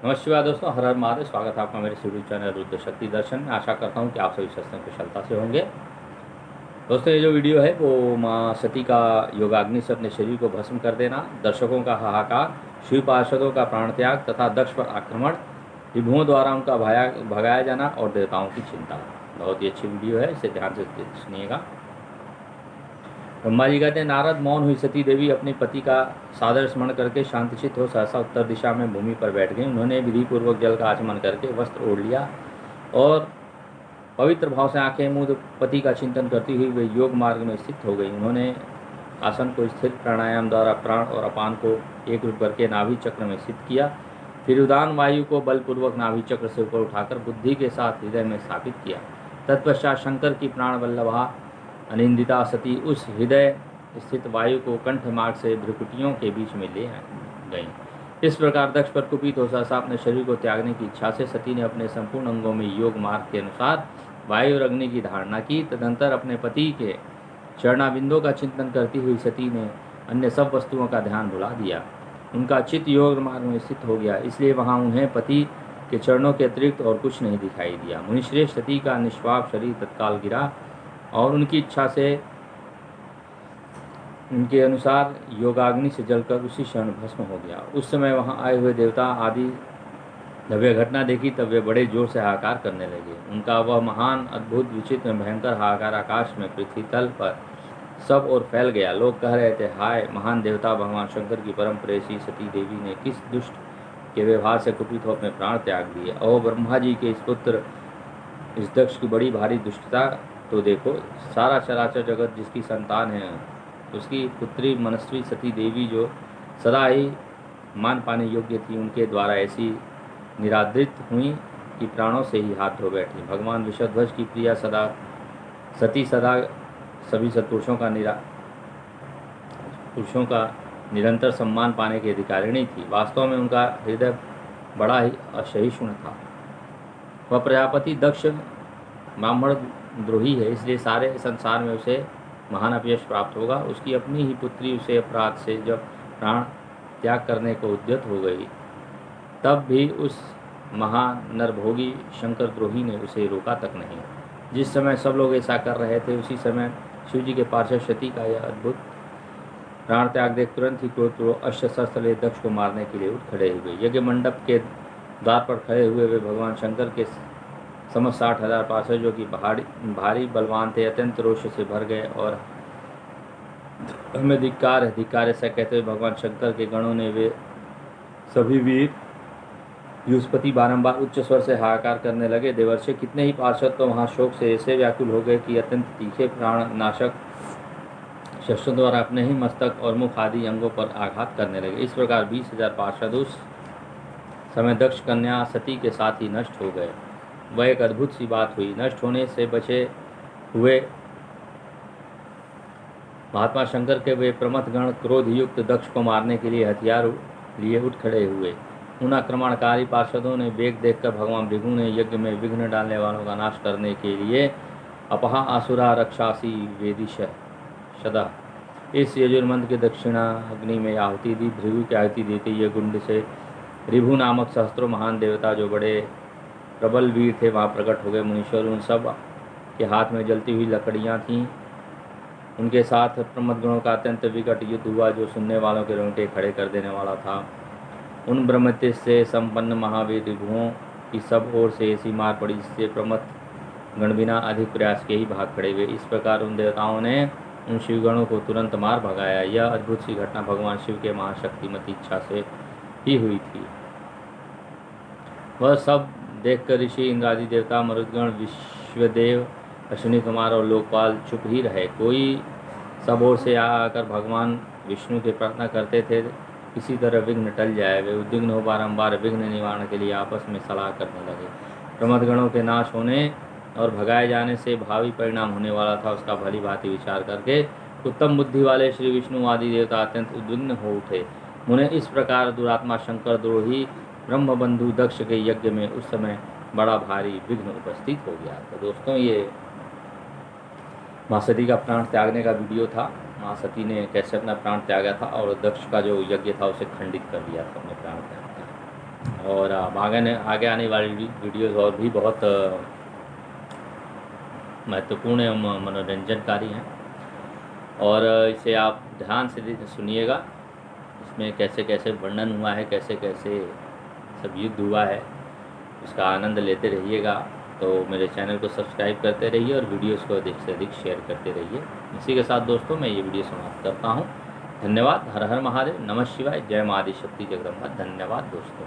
नमस्कार दोस्तों, हर हर महादेव। स्वागत है आपका मेरे यूट्यूब चैनल रुद्र शक्ति दर्शन में। आशा करता हूँ कि आप सभी स्वस्थ कुशलता से होंगे। दोस्तों, ये जो वीडियो है वो माँ सती का योगाग्नि से अपने शरीर को भस्म कर देना, दर्शकों का हाहाकार, शिव पार्षदों का प्राण त्याग तथा दक्ष पर आक्रमण, विभुओं द्वारा उनका भगाया जाना और देवताओं की चिंता। बहुत ही अच्छी वीडियो है, इसे ध्यान से सुनिएगा। ब्रह्मा जी कहते हैं, नारद मौन हुई सती देवी अपने पति का सादर स्मरण करके शांतचित्त हो सहसा उत्तर दिशा में भूमि पर बैठ गई। उन्होंने विधिपूर्वक जल का आचमन करके वस्त्र ओढ़ लिया और पवित्र भाव से आंखें मूंद पति का चिंतन करती हुई वे योग मार्ग में स्थित हो गई। उन्होंने आसन को स्थिर प्राणायाम द्वारा प्राण और अपान को एक रूप करके नाभि चक्र में स्थित किया। फिर उदान वायु को बलपूर्वक नाभि चक्र से ऊपर उठाकर बुद्धि के साथ हृदय में स्थापित किया। तत्पश्चात शंकर की प्राण वल्लभा अनिंदिता सती उस हृदय स्थित वायु को कंठ मार्ग से भ्रुकुटियों के बीच में ले गई। इस प्रकार दक्ष पर कुपित हो सहसा अपने शरीर को त्यागने की इच्छा से सती ने अपने संपूर्ण अंगों में योग मार्ग के अनुसार वायु और अग्नि की धारणा की। तदंतर अपने पति के चरणाबिंदों का चिंतन करती हुई सती ने अन्य सब वस्तुओं का ध्यान भुला दिया। उनका चित्त योग मार्ग में स्थित हो गया, इसलिए वहाँ उन्हें पति के चरणों के अतिरिक्त और कुछ नहीं दिखाई दिया। मुनिश्रेष्ठ सती का निष्पाप शरीर तत्काल गिरा और उनकी इच्छा से उनके अनुसार योगाग्नि से जलकर उसी क्षण भस्म हो गया। उस समय वहां आए हुए देवता आदि जब यह घटना देखी तब वे बड़े जोर से हाहाकार करने लगे। उनका वह महान अद्भुत विचित्र भयंकर हाहाकार आकाश में पृथ्वी तल पर सब ओर फैल गया। लोग कह रहे थे, हाय महान देवता भगवान शंकर की परम प्रेयसी सती देवी ने किस दुष्ट के व्यवहार से कुपित हो अपने प्राण त्याग दिए। और ब्रह्मा जी के इस पुत्र इस दक्ष की बड़ी भारी दुष्टता तो देखो। सारा चराचर जगत जिसकी संतान है उसकी पुत्री मनस्वी सती देवी जो सदा ही मान पाने योग्य थी, उनके द्वारा ऐसी निरादृत हुई कि प्राणों से ही हाथ धो बैठी। भगवान विषध्वज की प्रिया सदा सभी सत्पुरुषों का निरंतर सम्मान पाने की अधिकारिणी थी। वास्तव में उनका हृदय बड़ा ही असहिष्णु था। वह प्रजापति दक्ष ब्राह्मण द्रोही है, इसलिए सारे संसार में उसे महान अपयश प्राप्त होगा। उसकी अपनी ही पुत्री उसे अपराध से जब प्राण त्याग करने को उद्यत हो गई, तब भी उस महानरभोगी शंकर द्रोही ने उसे रोका तक नहीं। जिस समय सब लोग ऐसा कर रहे थे, उसी समय शिव जी के पार्षद सती का यह अद्भुत प्राण त्याग देख तुरंत ही क्रोध अस्त्र शस्त्र ले दक्ष को मारने के लिए उठ खड़े हुए। यज्ञ मंडप के द्वार पर खड़े हुए वे भगवान शंकर के समस्त 60,000 पार्षद जो कि भारी बलवान थे, अत्यंत रोष से भर गए और हमें धिक्कार ऐसा कहते हुए भगवान शंकर के गणों ने वे सभी वीर युष्पति बारंबार उच्च स्वर से हाहाकार करने लगे। देवर्षि कितने ही पार्षद तो वहाँ शोक से ऐसे व्याकुल हो गए कि अत्यंत तीखे प्राण नाशक शस्त्रों द्वारा अपने ही मस्तक और मुख आदि अंगों पर आघात करने लगे। इस प्रकार 20,000 पार्षद उस समय दक्ष कन्या सती के साथ ही नष्ट हो गए। वह एक अद्भुत सी बात हुई। नष्ट होने से बचे हुए महात्मा शंकर के वे प्रमथ गण क्रोध युक्त दक्ष को मारने के लिए हथियार लिए उठ खड़े हुए। उन आक्रमणकारी पार्षदों ने वेग देखकर भगवान भृगु ने यज्ञ में विघ्न डालने वालों का नाश करने के लिए अपहा आसुरा रक्षासी वेदिश सदा इस यजुर्मंत्र के दक्षिणा अग्नि में आहुति दी। भृगु की आहुति देते ये गुंड से ऋभु नामक सहस्त्रों महान देवता जो बड़े प्रबल वीर थे वहाँ प्रकट हो गए। मुनीश्वर उन सब के हाथ में जलती हुई लकड़ियाँ थीं। उनके साथ प्रमथ गणों का अत्यंत विकट युद्ध हुआ जो सुनने वालों के रोंगटे खड़े कर देने वाला था। उन ब्रह्मतेज से संपन्न महावीर विभुओं की सब ओर से ऐसी मार पड़ी जिससे प्रमथ गण बिना अधिक प्रयास के ही भाग खड़े हुए। इस प्रकार उन देवताओं ने उन शिवगणों को तुरंत मार भगाया। यह अद्भुत सी घटना भगवान शिव के महाशक्तिमती इच्छा से ही हुई थी। वह सब देखकर ऋषि इंद्रादि देवता मरुदगण विश्वदेव अश्विनी कुमार और लोकपाल चुप ही रहे। कोई सब ओर से आकर भगवान विष्णु की प्रार्थना करते थे किसी तरह विघ्न टल जाए। वे उद्विग्न हो बारंबार विघ्न निवारण के लिए आपस में सलाह करने लगे। प्रमथगणों के नाश होने और भगाए जाने से भावी परिणाम होने वाला था, उसका भली भांति विचार करके उत्तम बुद्धि वाले श्री विष्णु आदि देवता अत्यंत उद्विग्न हो उठे। उन्हें इस प्रकार दुरात्मा शंकर द्रोही ब्रह्मबंधु दक्ष के यज्ञ में उस समय बड़ा भारी विघ्न उपस्थित हो गया। तो दोस्तों, ये माँ सती का प्राण त्यागने का वीडियो था। माँ सती ने कैसे अपना प्राण त्यागा था और दक्ष का जो यज्ञ था उसे खंडित कर दिया था, अपने प्राण त्याग। और आगे आने वाली वीडियोज़ और भी बहुत महत्वपूर्ण एवं मनोरंजनकारी हैं, और इसे आप ध्यान से सुनिएगा। इसमें कैसे कैसे वर्णन हुआ है, कैसे कैसे सब युद्ध हुआ है, इसका आनंद लेते रहिएगा। तो मेरे चैनल को सब्सक्राइब करते रहिए और वीडियोस को अधिक से अधिक शेयर करते रहिए। इसी के साथ दोस्तों मैं ये वीडियो समाप्त करता हूँ। धन्यवाद। हर हर महादेव। नमः शिवाय। जय माँ आदिशक्ति जगदम्बा। धन्यवाद दोस्तों।